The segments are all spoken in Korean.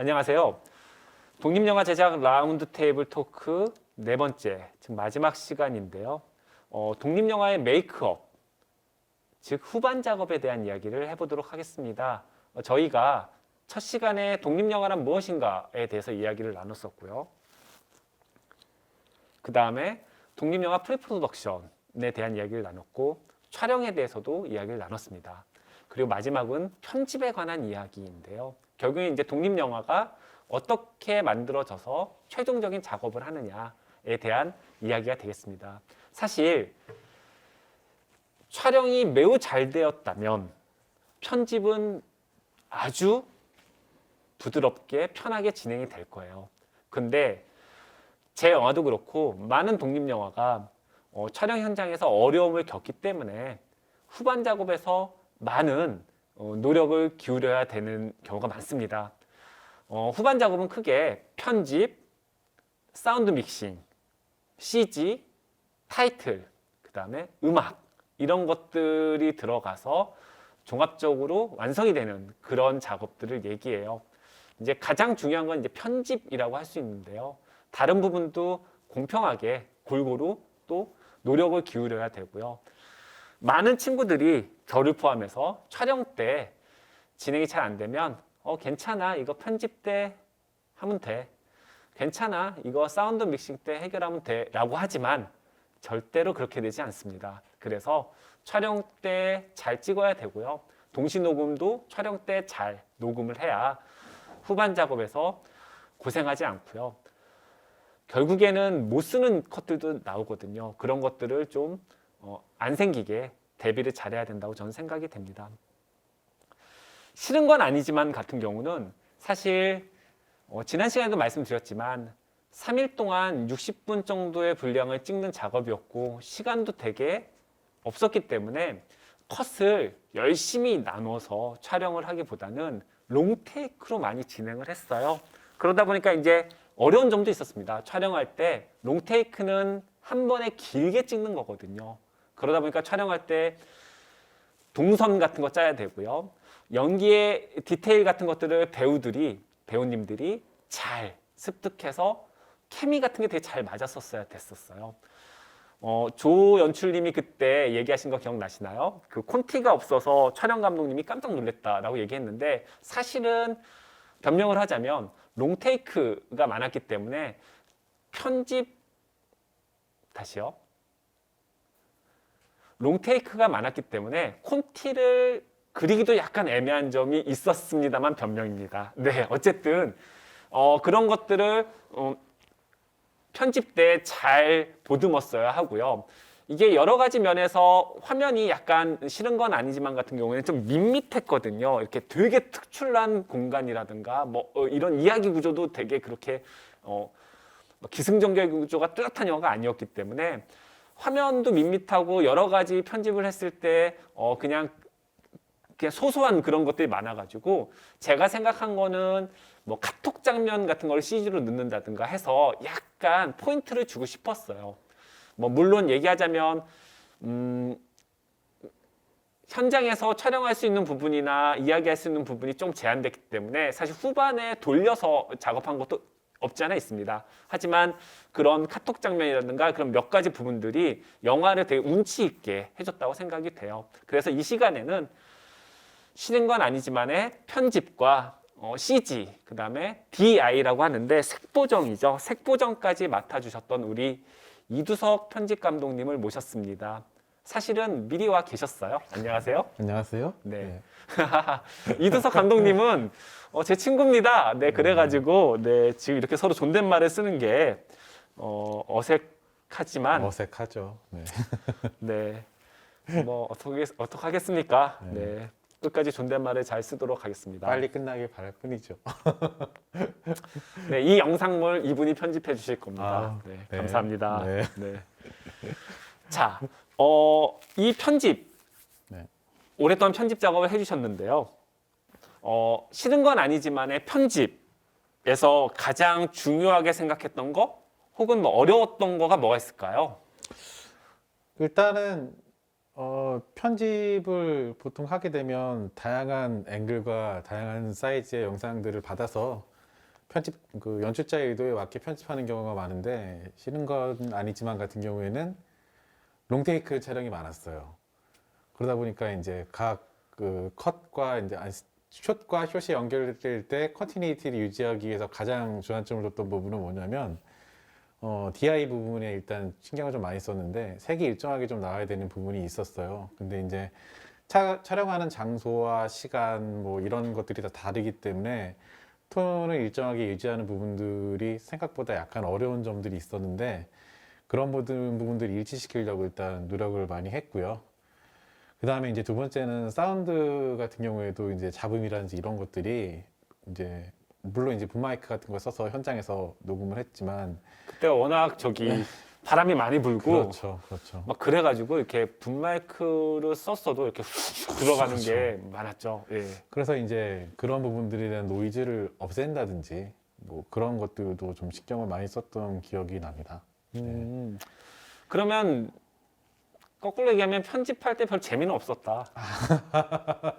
안녕하세요. 독립영화 제작 라운드 테이블 토크 네 번째, 지금 마지막 시간인데요. 독립영화의 메이크업, 즉 후반 작업에 대한 이야기를 해보도록 하겠습니다. 저희가 첫 시간에 독립영화란 무엇인가에 대해서 이야기를 나눴었고요. 그 다음에 독립영화 프리프로덕션에 대한 이야기를 나눴고, 촬영에 대해서도 이야기를 나눴습니다. 그리고 마지막은 편집에 관한 이야기인데요. 결국에 이제 독립영화가 어떻게 만들어져서 최종적인 작업을 하느냐에 대한 이야기가 되겠습니다. 사실 촬영이 매우 잘 되었다면 편집은 아주 부드럽게 편하게 진행이 될 거예요. 근데 제 영화도 그렇고 많은 독립영화가 촬영 현장에서 어려움을 겪기 때문에 후반 작업에서 많은 노력을 기울여야 되는 경우가 많습니다. 후반 작업은 크게 편집, 사운드 믹싱, CG, 타이틀, 그 다음에 음악 이런 것들이 들어가서 종합적으로 완성이 되는 그런 작업들을 얘기해요. 이제 가장 중요한 건 이제 편집이라고 할 수 있는데요. 다른 부분도 공평하게 골고루 또 노력을 기울여야 되고요. 많은 친구들이 저를 포함해서 촬영 때 진행이 잘 안 되면 괜찮아, 이거 편집 때 하면 돼, 괜찮아, 이거 사운드 믹싱 때 해결하면 돼 라고 하지만 절대로 그렇게 되지 않습니다. 그래서 촬영 때 잘 찍어야 되고요. 동시 녹음도 촬영 때 잘 녹음을 해야 후반 작업에서 고생하지 않고요. 결국에는 못 쓰는 컷들도 나오거든요. 그런 것들을 좀 안 생기게 대비를 잘해야 된다고 저는 생각이 됩니다. 싫은 건 아니지만 같은 경우는 사실 지난 시간에도 말씀드렸지만 3일 동안 60분 정도의 분량을 찍는 작업이었고 시간도 되게 없었기 때문에 컷을 열심히 나눠서 촬영을 하기보다는 롱테이크로 많이 진행을 했어요. 그러다 보니까 이제 어려운 점도 있었습니다. 촬영할 때 롱테이크는 한 번에 길게 찍는 거거든요. 그러다 보니까 촬영할 때 동선 같은 거 짜야 되고요. 연기의 디테일 같은 것들을 배우님들이 잘 습득해서 케미 같은 게 되게 잘 맞았었어야 됐었어요. 조 연출님이 그때 얘기하신 거 기억나시나요? 그 콘티가 없어서 촬영 감독님이 깜짝 놀랐다라고 얘기했는데 사실은 변명을 하자면 롱테이크가 많았기 때문에 롱테이크가 많았기 때문에 콘티를 그리기도 약간 애매한 점이 있었습니다만 변명입니다. 네, 어쨌든 그런 것들을 편집 때 잘 보듬었어야 하고요. 이게 여러 가지 면에서 화면이 약간 싫은 건 아니지만 같은 경우에는 좀 밋밋했거든요. 이렇게 되게 특출난 공간이라든가 뭐 이런 이야기 구조도 되게 그렇게 기승전결 구조가 뚜렷한 영화가 아니었기 때문에 화면도 밋밋하고 여러 가지 편집을 했을 때 그냥 소소한 그런 것들이 많아가지고 제가 생각한 거는 뭐 카톡 장면 같은 걸 CG로 넣는다든가 해서 약간 포인트를 주고 싶었어요. 뭐 물론 얘기하자면 현장에서 촬영할 수 있는 부분이나 이야기할 수 있는 부분이 좀 제한됐기 때문에 사실 후반에 돌려서 작업한 것도 없지 않아 있습니다. 하지만 그런 카톡 장면이라든가 그런 몇 가지 부분들이 영화를 되게 운치 있게 해줬다고 생각이 돼요. 그래서 이 시간에는 쉬는 건 아니지만의 편집과 CG, 그 다음에 DI라고 하는데 색보정이죠. 색보정까지 맡아주셨던 우리 이두석 편집 감독님을 모셨습니다. 사실은 미리 와 계셨어요. 안녕하세요. 안녕하세요. 네. 이두석 감독님은 제 친구입니다. 네, 그래가지고 네, 지금 이렇게 서로 존댓말을 쓰는 게 어색하지만 어색하죠. 네. 네, 뭐 어떻게 하겠습니까? 네. 네, 끝까지 존댓말을 잘 쓰도록 하겠습니다. 빨리 끝나길 바랄 뿐이죠. 네, 이 영상물 이분이 편집해 주실 겁니다. 네, 네. 감사합니다. 네. 네. 자, 이 편집 네. 오랫동안 편집 작업을 해주셨는데요. 싫은 건 아니지만의 편집에서 가장 중요하게 생각했던 거, 혹은 뭐 어려웠던 거가 뭐가 있을까요? 일단은 편집을 보통 하게 되면 다양한 앵글과 다양한 사이즈의 영상들을 받아서 편집 그 연출자의 의도에 맞게 편집하는 경우가 많은데 싫은 건 아니지만 같은 경우에는 롱테이크 촬영이 많았어요. 그러다 보니까 이제 각 그 컷과 이제 숏과 숏이 연결될 때 컨티니티를 유지하기 위해서 가장 주안점을 뒀던 부분은 뭐냐면 DI 부분에 일단 신경을 좀 많이 썼는데 색이 일정하게 좀 나와야 되는 부분이 있었어요. 근데 이제 촬영하는 장소와 시간 뭐 이런 것들이 다 다르기 때문에 톤을 일정하게 유지하는 부분들이 생각보다 약간 어려운 점들이 있었는데 그런 모든 부분들을 일치시키려고 일단 노력을 많이 했고요. 그 다음에 이제 두 번째는 사운드 같은 경우에도 이제 잡음이라든지 이런 것들이 이제 물론 이제 붐마이크 같은 걸 써서 현장에서 녹음을 했지만 그때가 워낙 바람이 많이 불고 그렇죠. 막 그래가지고 이렇게 붐마이크를 썼어도 이렇게 훅 들어가는 게 많았죠. 예. 그래서 이제 그런 부분들에 대한 노이즈를 없앤다든지 뭐 그런 것들도 좀 신경을 많이 썼던 기억이 납니다. 그러면 거꾸로 얘기하면 편집할 때 별 재미는 없었다.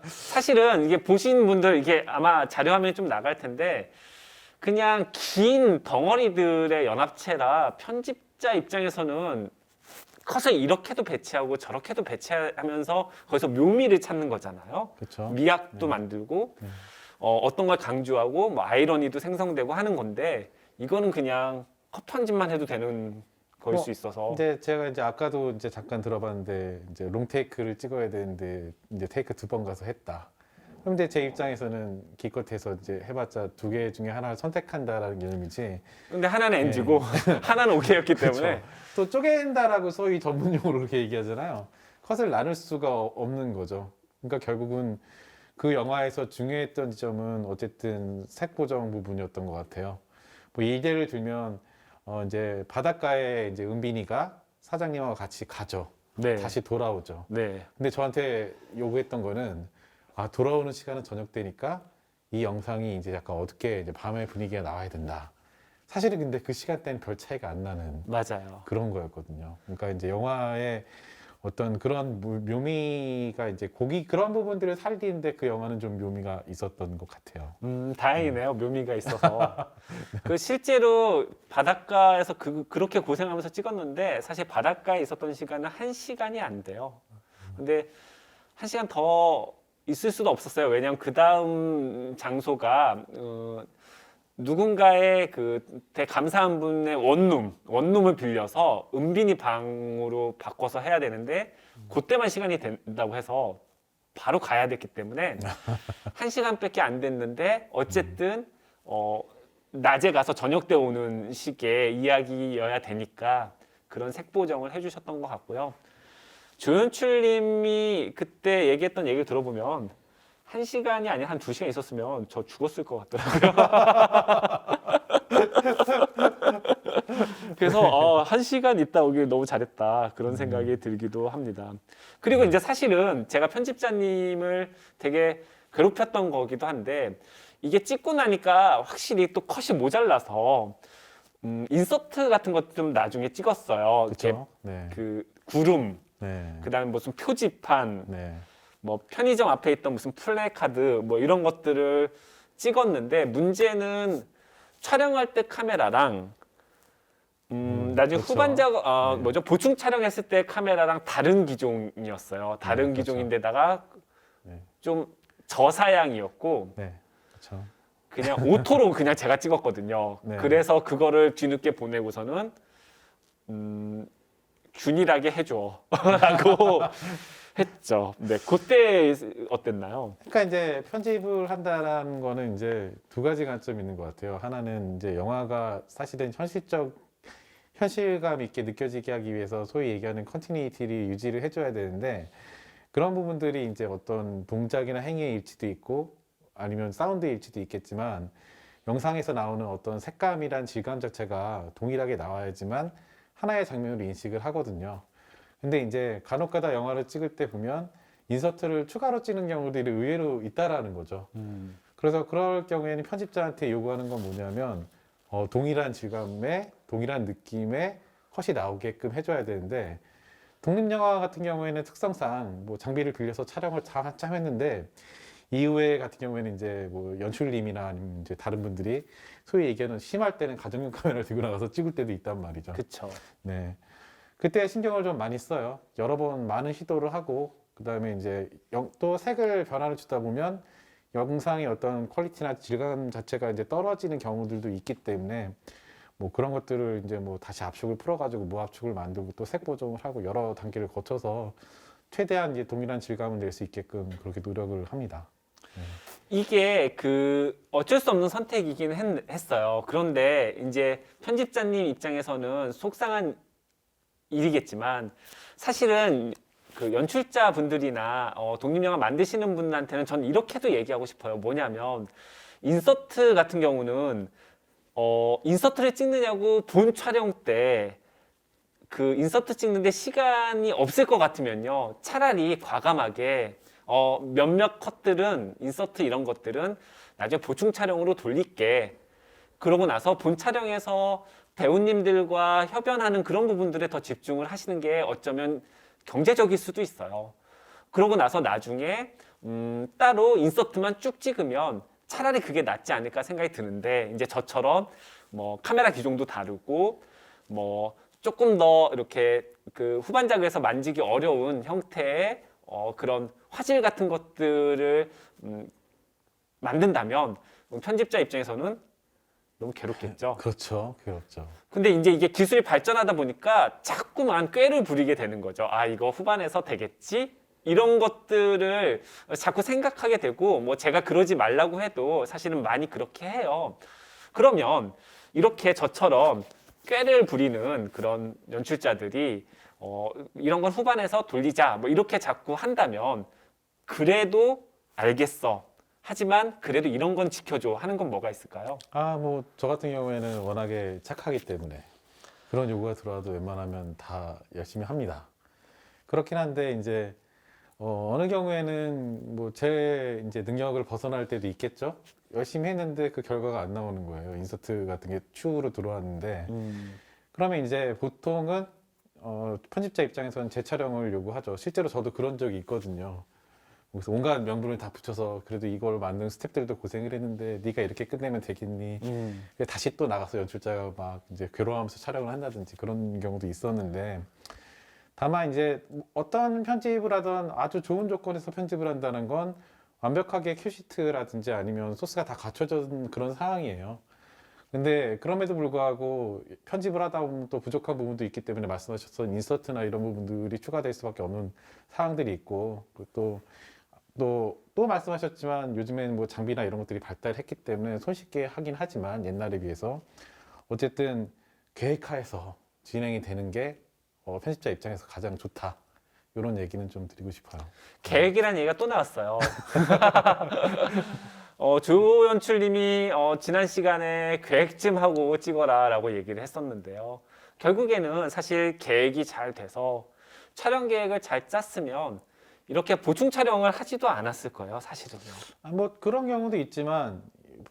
사실은 이게 보신 분들 이게 아마 자료 화면이 좀 나갈 텐데 그냥 긴 덩어리들의 연합체라 편집자 입장에서는 컷을 이렇게도 배치하고 저렇게도 배치하면서 거기서 묘미를 찾는 거잖아요. 그렇죠. 미학도 만들고 어떤 걸 강조하고 뭐 아이러니도 생성되고 하는 건데 이거는 그냥 컷 편집만 해도 되는 거일 수 있어서 근데 제가 이제 아까도 이제 잠깐 들어봤는데 이제 롱 테이크를 찍어야 되는데 이제 테이크 2번 가서 했다. 그럼 이제 제 입장에서는 기껏해서 이제 해봤자 2개 중에 하나를 선택한다라는 개념이지. 근데 하나는 NG고 하나는 OK였기 때문에 그쵸. 또 쪼갠다라고 소위 전문용어로 그렇게 얘기하잖아요. 컷을 나눌 수가 없는 거죠. 그러니까 결국은 그 영화에서 중요했던 지점은 어쨌든 색 보정 부분이었던 것 같아요. 뭐 예를 들면 이제 바닷가에 이제 은빈이가 사장님하고 같이 가죠. 네. 다시 돌아오죠. 네. 근데 저한테 요구했던 거는 돌아오는 시간은 저녁 때니까 이 영상이 이제 약간 어둡게 이제 밤의 분위기가 나와야 된다. 사실은 근데 그 시간대는 별 차이가 안 나는 맞아요. 그런 거였거든요. 그러니까 이제 영화의 어떤 그런 묘미가 이제 그런 부분들을 살리는데 그 영화는 좀 묘미가 있었던 것 같아요. 다행이네요. 묘미가 있어서. 그 실제로 바닷가에서 그렇게 고생하면서 찍었는데 사실 바닷가에 있었던 시간은 1시간이 안 돼요. 근데 1시간 더 있을 수도 없었어요. 왜냐하면 그 다음 장소가 누군가의 되게 감사한 분의 원룸을 빌려서 은빈이 방으로 바꿔서 해야 되는데 그때만 시간이 된다고 해서 바로 가야 됐기 때문에 1시간밖에 안 됐는데 어쨌든 낮에 가서 저녁 때 오는 식의 이야기여야 되니까 그런 색보정을 해주셨던 것 같고요. 조연출님이 그때 얘기했던 얘기를 들어보면 1시간이 아니라 한 2시간 있었으면 저 죽었을 것 같더라고요. 그래서 1시간 있다 오길 너무 잘했다 그런 생각이 들기도 합니다. 그리고 이제 사실은 제가 편집자님을 되게 괴롭혔던 거기도 한데 이게 찍고 나니까 확실히 또 컷이 모자라서 인서트 같은 것도 좀 나중에 찍었어요. 그렇죠. 네. 그 구름, 네. 그다음에 무슨 표지판, 네. 뭐 편의점 앞에 있던 무슨 플래카드 뭐 이런 것들을 찍었는데 문제는 촬영할 때 카메라랑 나중에 그렇죠. 후반 작업 보충 촬영했을 때 카메라랑 다른 기종이었어요. 다른 그렇죠. 기종인데다가 네. 좀 저사양이었고 네. 그렇죠. 그냥 오토로 그냥 제가 찍었거든요. 네. 그래서 그거를 뒤늦게 보내고서는 균일하게 해줘 라고 했죠. 네, 그때 어땠나요? 그러니까 이제 편집을 한다라는 거는 이제 두 가지 관점이 있는 것 같아요. 하나는 이제 영화가 사실은 현실감 있게 느껴지게 하기 위해서 소위 얘기하는 컨티니티를 유지를 해줘야 되는데 그런 부분들이 이제 어떤 동작이나 행위의 일치도 있고 아니면 사운드의 일치도 있겠지만 영상에서 나오는 어떤 색감이란 질감 자체가 동일하게 나와야지만 하나의 장면으로 인식을 하거든요. 근데 이제 간혹가다 영화를 찍을 때 보면 인서트를 추가로 찍는 경우들이 의외로 있다라는 거죠. 그래서 그럴 경우에는 편집자한테 요구하는 건 뭐냐면 동일한 질감의 동일한 느낌의 컷이 나오게끔 해줘야 되는데 독립영화 같은 경우에는 특성상 뭐 장비를 빌려서 촬영을 참 했는데 이후에 같은 경우에는 이제 뭐 연출님이나 아니면 이제 다른 분들이 소위 얘기하는 심할 때는 가정용 카메라를 들고 나가서 찍을 때도 있단 말이죠. 그쵸. 네. 그때 신경을 좀 많이 써요. 여러 번 많은 시도를 하고, 그 다음에 이제 또 색을 변화를 주다 보면 영상의 어떤 퀄리티나 질감 자체가 이제 떨어지는 경우들도 있기 때문에 뭐 그런 것들을 이제 뭐 다시 압축을 풀어가지고 무압축을 만들고 또 색 보정을 하고 여러 단계를 거쳐서 최대한 이제 동일한 질감을 낼 수 있게끔 그렇게 노력을 합니다. 이게 그 어쩔 수 없는 선택이긴 했어요. 그런데 이제 편집자님 입장에서는 속상한 일이겠지만 사실은 그 연출자 분들이나 독립영화 만드시는 분한테는 전 이렇게도 얘기하고 싶어요. 뭐냐면 인서트 같은 경우는 인서트를 찍느냐고 본 촬영 때 그 인서트 찍는데 시간이 없을 것 같으면요. 차라리 과감하게 몇몇 컷들은 인서트 이런 것들은 나중에 보충 촬영으로 돌릴게. 그러고 나서 본 촬영에서 배우님들과 협연하는 그런 부분들에 더 집중을 하시는 게 어쩌면 경제적일 수도 있어요. 그러고 나서 나중에 따로 인서트만 쭉 찍으면 차라리 그게 낫지 않을까 생각이 드는데 이제 저처럼 뭐 카메라 기종도 다르고 뭐 조금 더 이렇게 그 후반작에서 만지기 어려운 형태의 그런 화질 같은 것들을 만든다면 편집자 입장에서는 너무 괴롭겠죠. 그렇죠. 그렇죠. 근데 이제 이게 기술이 발전하다 보니까 자꾸만 꾀를 부리게 되는 거죠. 아, 이거 후반에서 되겠지? 이런 것들을 자꾸 생각하게 되고, 뭐 제가 그러지 말라고 해도 사실은 많이 그렇게 해요. 그러면 이렇게 저처럼 꾀를 부리는 그런 연출자들이 이런 건 후반에서 돌리자, 뭐 이렇게 자꾸 한다면 그래도 알겠어. 하지만 그래도 이런 건 지켜줘 하는 건 뭐가 있을까요? 뭐 저 같은 경우에는 워낙에 착하기 때문에 그런 요구가 들어와도 웬만하면 다 열심히 합니다. 그렇긴 한데 이제 어느 경우에는 뭐 제 이제 능력을 벗어날 때도 있겠죠. 열심히 했는데 그 결과가 안 나오는 거예요. 인서트 같은 게 추후로 들어왔는데 그러면 이제 보통은 편집자 입장에서는 재촬영을 요구하죠. 실제로 저도 그런 적이 있거든요. 그래서 온갖 명분을 다 붙여서 그래도 이걸 만든 스태프들도 고생을 했는데 네가 이렇게 끝내면 되겠니? 다시 또 나가서 연출자가 막 이제 괴로워하면서 촬영을 한다든지 그런 경우도 있었는데 다만 이제 어떤 편집을 하든 아주 좋은 조건에서 편집을 한다는 건 완벽하게 큐시트라든지 아니면 소스가 다 갖춰진 그런 상황이에요. 근데 그럼에도 불구하고 편집을 하다 보면 또 부족한 부분도 있기 때문에 말씀하셨던 인서트나 이런 부분들이 추가될 수밖에 없는 상황들이 있고 또 말씀하셨지만 요즘에는 뭐 장비나 이런 것들이 발달했기 때문에 손쉽게 하긴 하지만 옛날에 비해서 어쨌든 계획하에서 진행이 되는 게 편집자 입장에서 가장 좋다. 이런 얘기는 좀 드리고 싶어요. 계획이라는 얘기가 또 나왔어요. 조 연출님이 지난 시간에 계획 좀 하고 찍어라 라고 얘기를 했었는데요. 결국에는 사실 계획이 잘 돼서 촬영 계획을 잘 짰으면 이렇게 보충 촬영을 하지도 않았을 거예요, 사실은요. 뭐 그런 경우도 있지만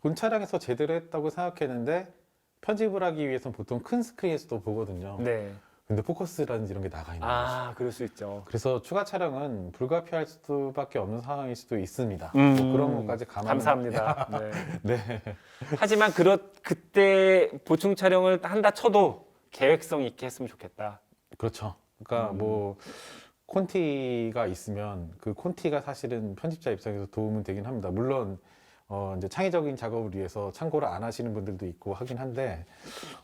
본 촬영에서 제대로 했다고 생각했는데 편집을 하기 위해서는 보통 큰 스크린에서도 보거든요. 네. 근데 포커스라든지 이런 게 나가 있는 거죠. 그럴 수 있죠. 그래서 추가 촬영은 불가피할 수밖에 없는 상황일 수도 있습니다. 뭐 그런 것까지 감사합니다. 네. 네. 하지만 그때 보충 촬영을 한다 쳐도 계획성 있게 했으면 좋겠다. 그렇죠. 그러니까 뭐 콘티가 있으면 그 콘티가 사실은 편집자 입장에서 도움은 되긴 합니다. 물론 이제 창의적인 작업을 위해서 참고를 안 하시는 분들도 있고 하긴 한데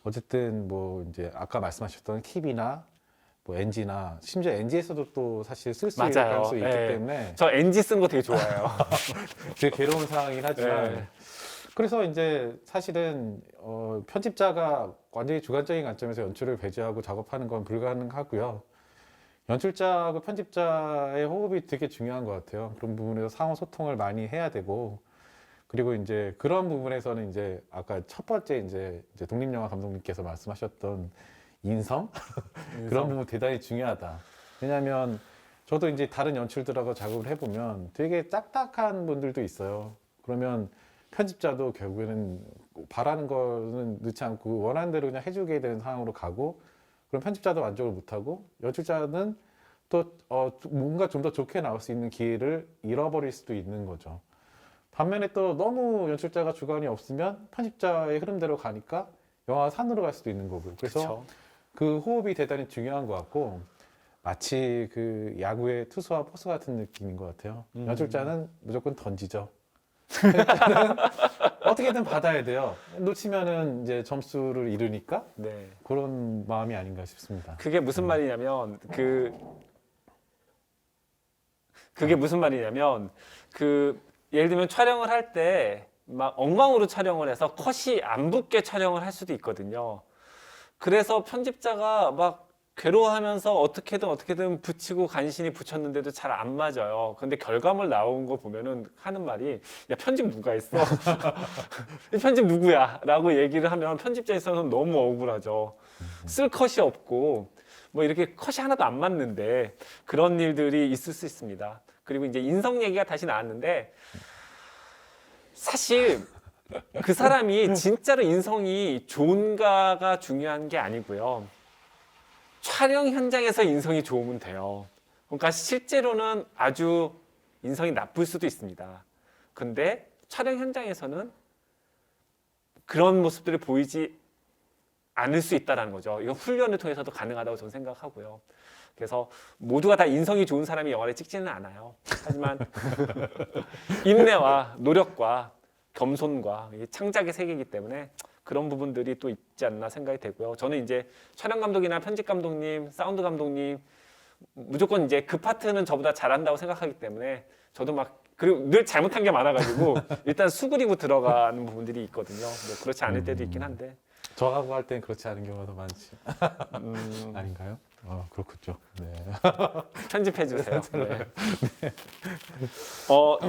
어쨌든 뭐 이제 아까 말씀하셨던 킵이나 뭐 NG나 심지어 NG에서도 또 사실 쓸 수 있는 맞아요. 가능성이 있기 네. 때문에 저 NG 쓰는 거 되게 좋아해요. 되게 괴로운 상황이긴 하지만 네. 그래서 이제 사실은 편집자가 완전히 주관적인 관점에서 연출을 배제하고 작업하는 건 불가능하고요. 연출자하고 편집자의 호흡이 되게 중요한 것 같아요. 그런 부분에서 상호 소통을 많이 해야 되고 그리고 이제 그런 부분에서는 이제 아까 첫 번째 이제 독립영화 감독님께서 말씀하셨던 인성? 그런 부분 대단히 중요하다. 왜냐하면 저도 이제 다른 연출들하고 작업을 해보면 되게 딱딱한 분들도 있어요. 그러면 편집자도 결국에는 바라는 거는 넣지 않고 원하는 대로 그냥 해주게 되는 상황으로 가고 그럼 편집자도 만족을 못하고 연출자는 또 뭔가 좀 더 좋게 나올 수 있는 기회를 잃어버릴 수도 있는 거죠. 반면에 또 너무 연출자가 주관이 없으면 편집자의 흐름대로 가니까 영화가 산으로 갈 수도 있는 거고요. 그래서 그쵸. 그 호흡이 대단히 중요한 것 같고 마치 그 야구의 투수와 포수 같은 느낌인 것 같아요. 연출자는 무조건 던지죠. 편집자는 어떻게든 받아야 돼요. 놓치면은 이제 점수를 잃으니까 네. 그런 마음이 아닌가 싶습니다. 그게 무슨 말이냐면 그게 무슨 말이냐면 예를 들면 촬영을 할 때 막 엉망으로 촬영을 해서 컷이 안 붙게 촬영을 할 수도 있거든요. 그래서 편집자가 막 괴로워하면서 어떻게든 붙이고 간신히 붙였는데도 잘 안 맞아요. 근데 결과물 나온 거 보면은 하는 말이 야 편집 누가 했어? 이 편집 누구야? 라고 얘기를 하면 편집자에서는 너무 억울하죠. 쓸 컷이 없고 뭐 이렇게 컷이 하나도 안 맞는데 그런 일들이 있을 수 있습니다. 그리고 이제 인성 얘기가 다시 나왔는데 사실 그 사람이 진짜로 인성이 좋은가가 중요한 게 아니고요. 촬영 현장에서 인성이 좋으면 돼요. 그러니까 실제로는 아주 인성이 나쁠 수도 있습니다. 근데 촬영 현장에서는 그런 모습들이 보이지 않을 수 있다는 거죠. 이건 훈련을 통해서도 가능하다고 저는 생각하고요. 그래서 모두가 다 인성이 좋은 사람이 영화를 찍지는 않아요. 하지만 인내와 노력과 겸손과 이 창작의 세계이기 때문에 그런 부분들이 또 있지 않나 생각이 되고요. 저는 이제 촬영 감독이나 편집 감독님, 사운드 감독님 무조건 이제 그 파트는 저보다 잘한다고 생각하기 때문에 저도 막 그리고 늘 잘못한 게 많아가지고 일단 수그리고 들어가는 부분들이 있거든요. 뭐 그렇지 않을 때도 있긴 한데. 저하고 할 땐 그렇지 않은 경우가 더 많지. 음, 아닌가요? 그렇군요. 네. 편집해 주세요. 네.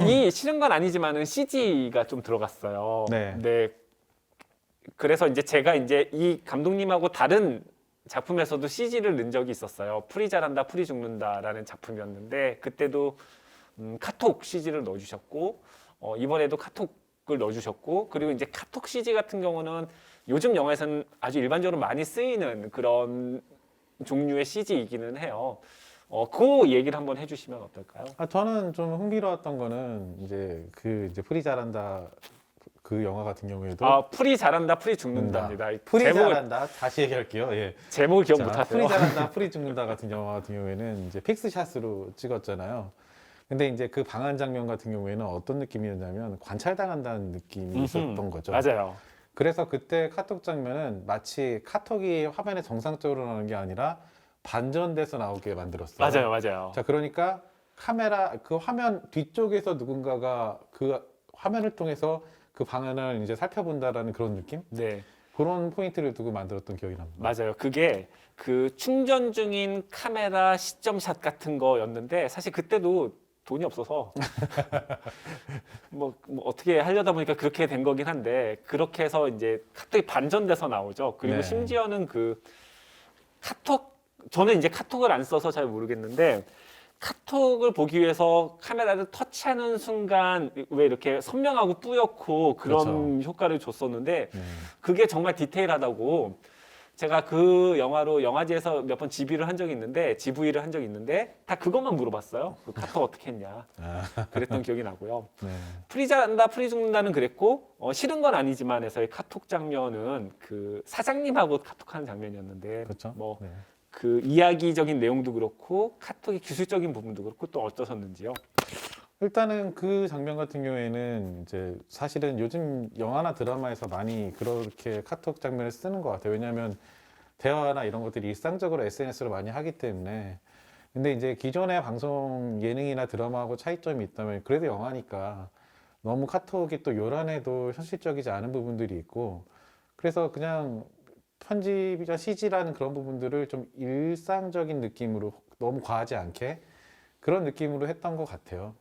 이 싫은 건 아니지만은 CG가 좀 들어갔어요. 네. 네. 그래서 이제 제가 이제 이 감독님하고 다른 작품에서도 CG를 넣은 적이 있었어요. 풀이 자란다, 풀이 죽는다라는 작품이었는데 그때도 카톡 CG를 넣어주셨고 이번에도 카톡을 넣어주셨고 그리고 이제 카톡 CG 같은 경우는 요즘 영화에서는 아주 일반적으로 많이 쓰이는 그런 종류의 CG이기는 해요. 그 얘기를 한번 해주시면 어떨까요? 저는 좀 흥미로웠던 거는 이제 풀이 자란다 그 영화 같은 경우에도 풀이 자란다, 풀이 죽는다입니다. 풀이 제목을, 자란다 다시 얘기할게요. 예. 제목을 기억 자, 못하세요? 풀이 자란다, 풀이 죽는다 같은 영화 같은 경우에는 이제 픽스샷으로 찍었잖아요. 근데 이제 그 방한 장면 같은 경우에는 어떤 느낌이었냐면 관찰당한다는 느낌이 있었던 거죠. 맞아요. 그래서 그때 카톡 장면은 마치 카톡이 화면에 정상적으로 나오는 게 아니라 반전돼서 나오게 만들었어요. 맞아요. 자, 그러니까 카메라 그 화면 뒤쪽에서 누군가가 그 화면을 통해서 그 방안을 이제 살펴본다라는 그런 느낌? 네, 그런 포인트를 두고 만들었던 기억이 납니다. 맞아요. 그게 그 충전 중인 카메라 시점샷 같은 거였는데 사실 그때도 돈이 없어서 뭐 어떻게 하려다 보니까 그렇게 된 거긴 한데 그렇게 해서 이제 카톡이 반전돼서 나오죠. 그리고 네. 심지어는 그 카톡 저는 이제 카톡을 안 써서 잘 모르겠는데 카톡을 보기 위해서 카메라를 터치하는 순간 왜 이렇게 선명하고 뿌옇고 그런 효과를 줬었는데 네. 그게 정말 디테일하다고 제가 그 영화로 영화제에서 몇 번 GV를 한 적이 있는데 다 그것만 물어봤어요. 그 카톡 어떻게 했냐. 그랬던 기억이 나고요. 네. 풀이 자란다, 풀이 죽는다는 그랬고 싫은 건 아니지만에서의 카톡 장면은 그 사장님하고 카톡하는 장면이었는데 그렇죠. 뭐 네. 그 이야기적인 내용도 그렇고 카톡의 기술적인 부분도 그렇고 또 어떠셨는지요? 일단은 그 장면 같은 경우에는 이제 사실은 요즘 영화나 드라마에서 많이 그렇게 카톡 장면을 쓰는 것 같아요. 왜냐하면 대화나 이런 것들이 일상적으로 SNS로 많이 하기 때문에. 근데 이제 기존의 방송 예능이나 드라마하고 차이점이 있다면 그래도 영화니까 너무 카톡이 또 요란해도 현실적이지 않은 부분들이 있고 그래서 그냥 편집이나 CG라는 그런 부분들을 좀 일상적인 느낌으로 너무 과하지 않게 그런 느낌으로 했던 것 같아요.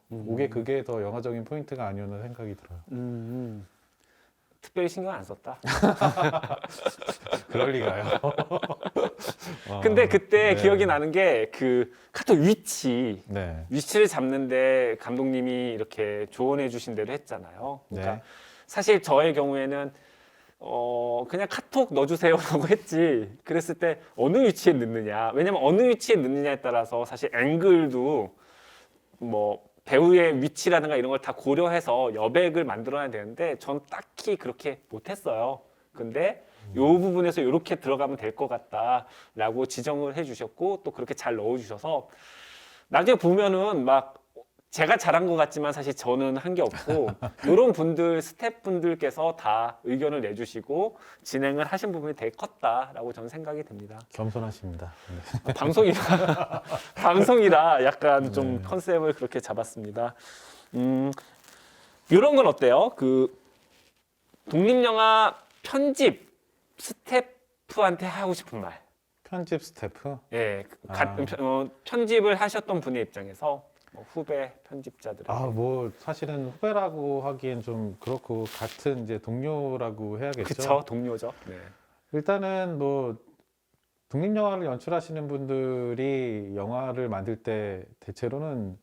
그게 더 영화적인 포인트가 아니었나 생각이 들어요. 특별히 신경 안 썼다. 그럴 리가요. 근데 그때 네. 기억이 나는 게 그 카톡 네. 위치를 잡는데 감독님이 이렇게 조언해 주신 대로 했잖아요. 그러니까 네. 사실 저의 경우에는 그냥 카톡 넣어주세요라고 했지. 그랬을 때 어느 위치에 넣느냐. 왜냐면 어느 위치에 넣느냐에 따라서 사실 앵글도 뭐 배우의 위치라든가 이런 걸 다 고려해서 여백을 만들어야 되는데 전 딱히 그렇게 못했어요. 근데 요 부분에서 이렇게 들어가면 될 것 같다라고 지정을 해주셨고 또 그렇게 잘 넣어주셔서 나중에 보면은 막 제가 잘한 것 같지만 사실 저는 한 게 없고 이런 분들 스태프분들께서 다 의견을 내주시고 진행을 하신 부분이 되게 컸다라고 저는 생각이 듭니다. 겸손하십니다. 네. 방송이라 방송이라 약간 좀 네. 컨셉을 그렇게 잡았습니다. 이런 건 어때요? 그 독립영화 편집 스태프한테 하고 싶은 말. 편집 스태프? 예, 아. 편집을 하셨던 분의 입장에서 뭐 후배 편집자들에게. 뭐 사실은 후배라고 하기엔 좀 그렇고 같은 이제 동료라고 해야겠죠. 그쵸, 동료죠. 네. 일단은 뭐 독립영화를 연출하시는 분들이 영화를 만들 때 대체로는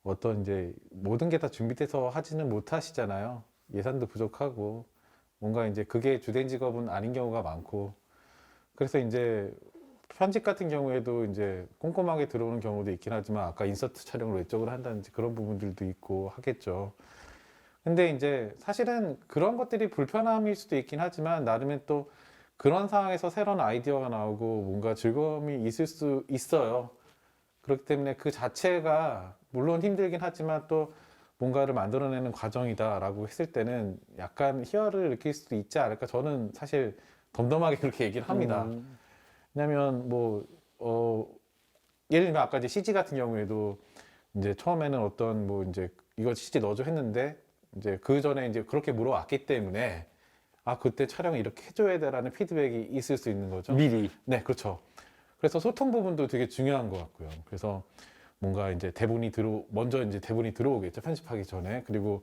어떤 이제 모든 게 다 준비돼서 하지는 못하시잖아요. 예산도 부족하고 뭔가 이제 그게 주된 직업은 아닌 경우가 많고 그래서 이제 편집 같은 경우에도 이제 꼼꼼하게 들어오는 경우도 있긴 하지만 아까 인서트 촬영을 외적으로 한다든지 그런 부분들도 있고 하겠죠. 근데 이제 사실은 그런 것들이 불편함일 수도 있긴 하지만 나름의 또 그런 상황에서 새로운 아이디어가 나오고 뭔가 즐거움이 있을 수 있어요. 그렇기 때문에 그 자체가 물론 힘들긴 하지만 또 뭔가를 만들어내는 과정이다라고 했을 때는 약간 희열을 느낄 수도 있지 않을까. 저는 사실 덤덤하게 그렇게 얘기를 합니다. 왜냐면 예를 들면 아까 이제 CG 같은 경우에도 이제 처음에는 어떤 뭐 이제 이거 CG 넣어줘 했는데 이제 그 전에 이제 그렇게 물어왔기 때문에 그때 촬영 이렇게 해줘야 돼라는 피드백이 있을 수 있는 거죠. 미리. 네, 그렇죠. 그래서 소통 부분도 되게 중요한 것 같고요. 그래서 뭔가 이제 먼저 이제 대본이 들어오겠죠. 편집하기 전에. 그리고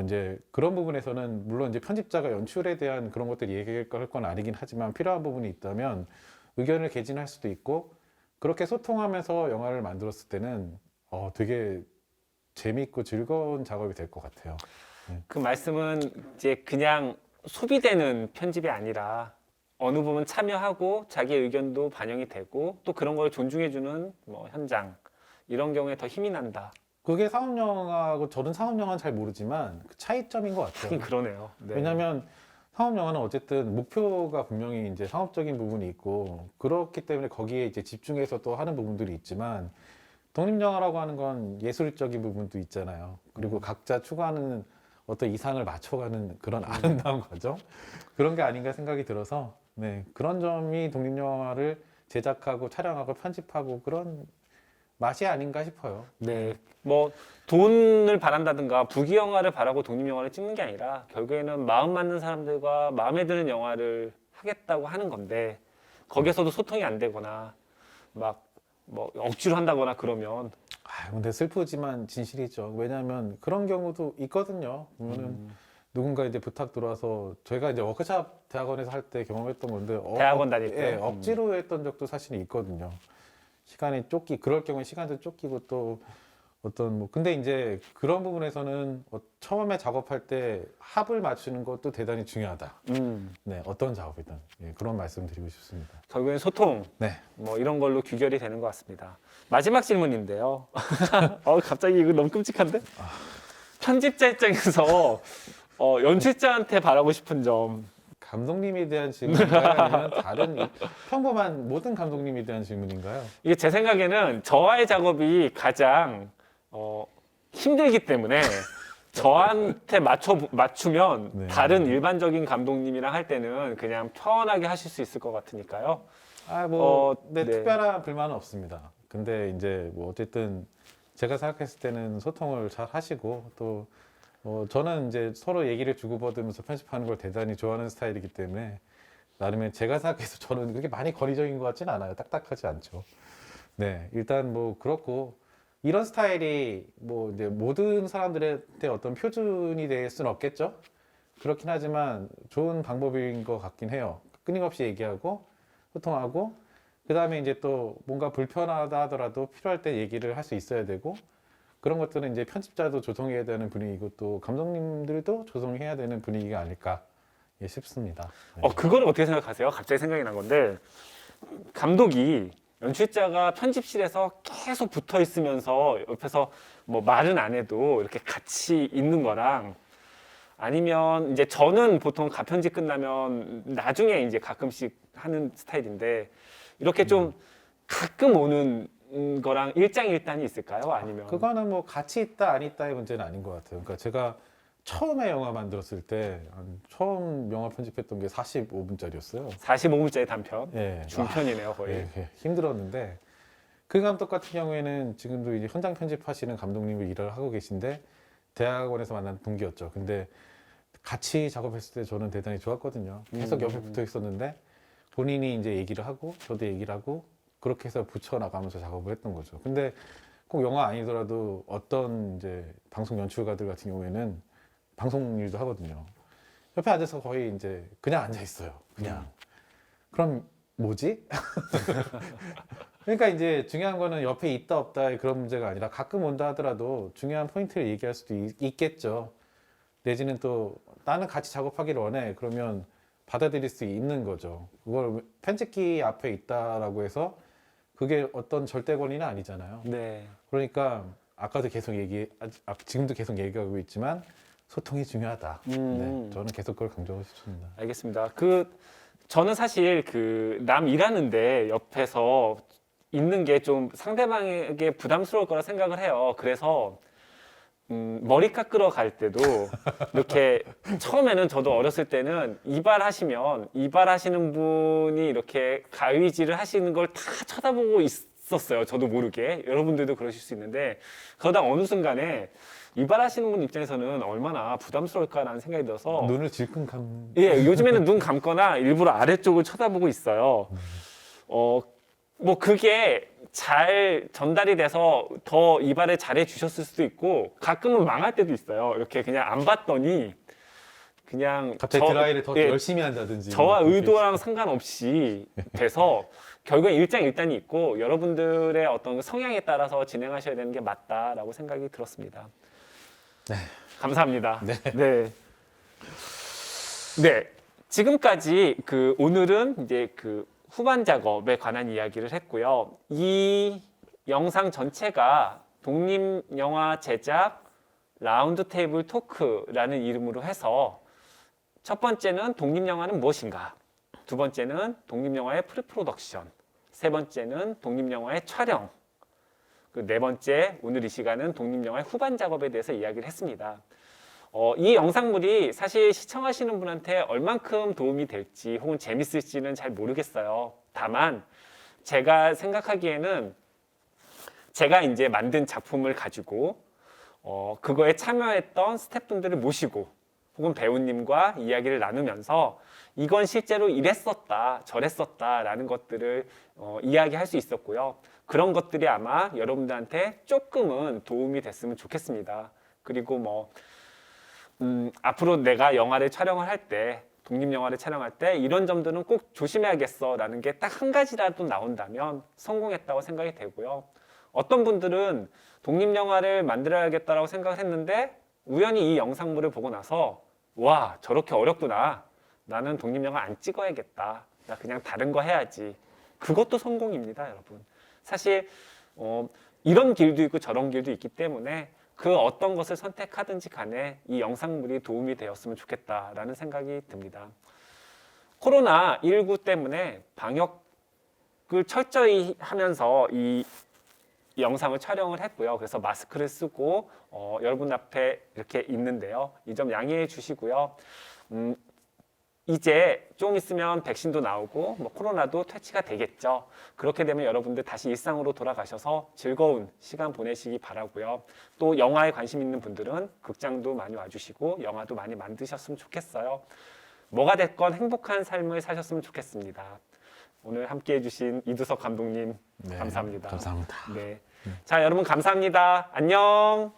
이제 그런 부분에서는 물론 이제 편집자가 연출에 대한 그런 것들을 얘기할 건 아니긴 하지만 필요한 부분이 있다면 의견을 개진할 수도 있고 그렇게 소통하면서 영화를 만들었을 때는 되게 재미있고 즐거운 작업이 될 것 같아요. 그 말씀은 이제 그냥 소비되는 편집이 아니라 어느 부분 참여하고 자기 의견도 반영이 되고 또 그런 걸 존중해주는 뭐 현장 이런 경우에 더 힘이 난다. 그게 상업영화하고 저는 상업영화는 잘 모르지만 그 차이점인 것 같아요. 하긴 그러네요. 네. 왜냐하면 상업영화는 어쨌든 목표가 분명히 이제 상업적인 부분이 있고 그렇기 때문에 거기에 이제 집중해서 또 하는 부분들이 있지만 독립영화라고 하는 건 예술적인 부분도 있잖아요. 그리고 각자 추구하는 어떤 이상을 맞춰가는 그런 아름다운 과정 그런 게 아닌가 생각이 들어서 네, 그런 점이 독립영화를 제작하고 촬영하고 편집하고 그런 맛이 아닌가 싶어요. 네, 뭐 돈을 바란다든가 부귀영화를 바라고 독립영화를 찍는 게 아니라 결국에는 마음 맞는 사람들과 마음에 드는 영화를 하겠다고 하는 건데 거기서도 소통이 안 되거나 막 뭐 억지로 한다거나 그러면 근데 슬프지만 진실이죠. 왜냐하면 그런 경우도 있거든요. 보면은 누군가 이제 부탁 들어와서 저희가 이제 워크숍 대학원에서 할 때 경험했던 건데 대학원 다닐 때? 억지로 했던 적도 사실 있거든요. 시간이 그럴 경우에 시간도 쫓기고 또 어떤 근데 이제 그런 부분에서는 처음에 작업할 때 합을 맞추는 것도 대단히 중요하다. 네, 어떤 작업이든 그런 말씀 드리고 싶습니다. 결국엔 소통 네. 뭐 이런 걸로 귀결이 되는 것 같습니다. 마지막 질문인데요. 갑자기 이거 너무 끔찍한데? 편집자 입장에서 연출자한테 바라고 싶은 점. 감독님에 대한 질문인가요? 아니면 다른 평범한 모든 감독님에 대한 질문인가요? 이게 제 생각에는 저와의 작업이 가장 힘들기 때문에 저한테 맞추면 네. 다른 일반적인 감독님이랑 할 때는 그냥 편하게 하실 수 있을 것 같으니까요. 네, 네. 특별한 불만은 없습니다. 근데 이제 뭐 어쨌든 제가 생각했을 때는 소통을 잘 하시고 또 저는 이제 서로 얘기를 주고받으면서 편집하는 걸 대단히 좋아하는 스타일이기 때문에 나름의 제가 생각해서 저는 그렇게 많이 권위적인 것 같지는 않아요. 딱딱하지 않죠. 네, 일단 뭐 그렇고 이런 스타일이 뭐 이제 모든 사람들한테 어떤 표준이 될 수는 없겠죠. 그렇긴 하지만 좋은 방법인 것 같긴 해요. 끊임없이 얘기하고 소통하고 그 다음에 이제 또 뭔가 불편하다 하더라도 필요할 때 얘기를 할 수 있어야 되고 그런 것들은 이제 편집자도 조성해야 되는 분위기고 또 감독님들도 조성해야 되는 분위기가 아닐까 싶습니다. 네. 그거는 어떻게 생각하세요? 갑자기 생각이 난 건데 감독이 연출자가 편집실에서 계속 붙어 있으면서 옆에서 뭐 말은 안 해도 이렇게 같이 있는 거랑 아니면 이제 저는 보통 가편집 끝나면 나중에 이제 가끔씩 하는 스타일인데 이렇게 좀 가끔 오는 거랑 일장일단이 있을까요? 아니면 그거는 뭐 같이 있다 안 있다의 문제는 아닌 것 같아요. 그러니까 제가 처음에 영화 만들었을 때 처음 영화 편집했던 게 45분짜리였어요. 45분짜리 단편 예. 중편이네요 거의. 예, 힘들었는데 그 감독 같은 경우에는 지금도 이제 현장 편집하시는 감독님을 일을 하고 계신데 대학원에서 만난 동기였죠. 근데 같이 작업했을 때 저는 대단히 좋았거든요. 계속 옆에 붙어 있었는데 본인이 이제 얘기를 하고 저도 얘기를 하고 그렇게 해서 붙여 나가면서 작업을 했던 거죠. 근데 꼭 영화 아니더라도 어떤 이제 방송 연출가들 같은 경우에는 방송 일도 하거든요. 옆에 앉아서 거의 이제 그냥 앉아 있어요. 그냥. 그럼 뭐지? 그러니까 이제 중요한 거는 옆에 있다 없다의 그런 문제가 아니라 가끔 온다 하더라도 중요한 포인트를 얘기할 수도 있겠죠. 내지는 또 나는 같이 작업하기를 원해. 그러면 받아들일 수 있는 거죠. 그걸 편집기 앞에 있다라고 해서 그게 어떤 절대 권위는 아니잖아요. 네. 그러니까 아까도 계속 지금도 계속 얘기하고 있지만 소통이 중요하다. 네, 저는 계속 그걸 강조하고 싶습니다. 알겠습니다. 저는 사실 그 남 일하는데 옆에서 있는 게 좀 상대방에게 부담스러울 거라 생각을 해요. 그래서 머리 깎으러 갈 때도 이렇게 처음에는 저도 어렸을 때는 이발하시는 분이 이렇게 가위질을 하시는 걸 다 쳐다보고 있었어요. 저도 모르게. 여러분들도 그러실 수 있는데 그러다 어느 순간에 이발하시는 분 입장에서는 얼마나 부담스러울까라는 생각이 들어서 눈을 질끈 감. 예, 요즘에는 눈 감거나 일부러 아래쪽을 쳐다보고 있어요. 뭐 그게 잘 전달이 돼서 더 이발을 잘해 주셨을 수도 있고 가끔은 망할 때도 있어요. 이렇게 그냥 안 봤더니 그냥 갑자기 드라이를 더 예, 열심히 한다든지. 저와 뭐 의도랑 상관없이 돼서 결국엔 일장일단이 있고 여러분들의 어떤 성향에 따라서 진행하셔야 되는 게 맞다라고 생각이 들었습니다. 네. 감사합니다. 네. 네. 네. 지금까지 오늘은 이제 후반 작업에 관한 이야기를 했고요. 이 영상 전체가 독립영화 제작 라운드 테이블 토크라는 이름으로 해서 첫 번째는 독립영화는 무엇인가? 두 번째는 독립영화의 프리프로덕션. 세 번째는 독립영화의 촬영. 네 번째, 오늘 이 시간은 독립영화의 후반 작업에 대해서 이야기를 했습니다. 이 영상물이 사실 시청하시는 분한테 얼만큼 도움이 될지 혹은 재밌을지는 잘 모르겠어요. 다만 제가 생각하기에는 제가 이제 만든 작품을 가지고 그거에 참여했던 스태프분들을 모시고 혹은 배우님과 이야기를 나누면서 이건 실제로 이랬었다 저랬었다라는 것들을 이야기할 수 있었고요. 그런 것들이 아마 여러분들한테 조금은 도움이 됐으면 좋겠습니다. 그리고 앞으로 내가 영화를 촬영을 할 때, 독립영화를 촬영할 때 이런 점들은 꼭 조심해야겠어 라는 게 딱 한 가지라도 나온다면 성공했다고 생각이 되고요. 어떤 분들은 독립영화를 만들어야겠다라고 생각을 했는데 우연히 이 영상물을 보고 나서 와, 저렇게 어렵구나. 나는 독립영화 안 찍어야겠다. 나 그냥 다른 거 해야지. 그것도 성공입니다, 여러분. 사실 이런 길도 있고 저런 길도 있기 때문에 그 어떤 것을 선택하든지 간에 이 영상물이 도움이 되었으면 좋겠다라는 생각이 듭니다. 코로나19 때문에 방역을 철저히 하면서 이 영상을 촬영을 했고요. 그래서 마스크를 쓰고 여러분 앞에 이렇게 있는데요. 이 점 양해해 주시고요. 이제 좀 있으면 백신도 나오고 코로나도 퇴치가 되겠죠. 그렇게 되면 여러분들 다시 일상으로 돌아가셔서 즐거운 시간 보내시기 바라고요. 또 영화에 관심 있는 분들은 극장도 많이 와주시고 영화도 많이 만드셨으면 좋겠어요. 뭐가 됐건 행복한 삶을 사셨으면 좋겠습니다. 오늘 함께해 주신 이두석 감독님 네, 감사합니다. 감사합니다. 네. 자, 여러분 감사합니다. 안녕.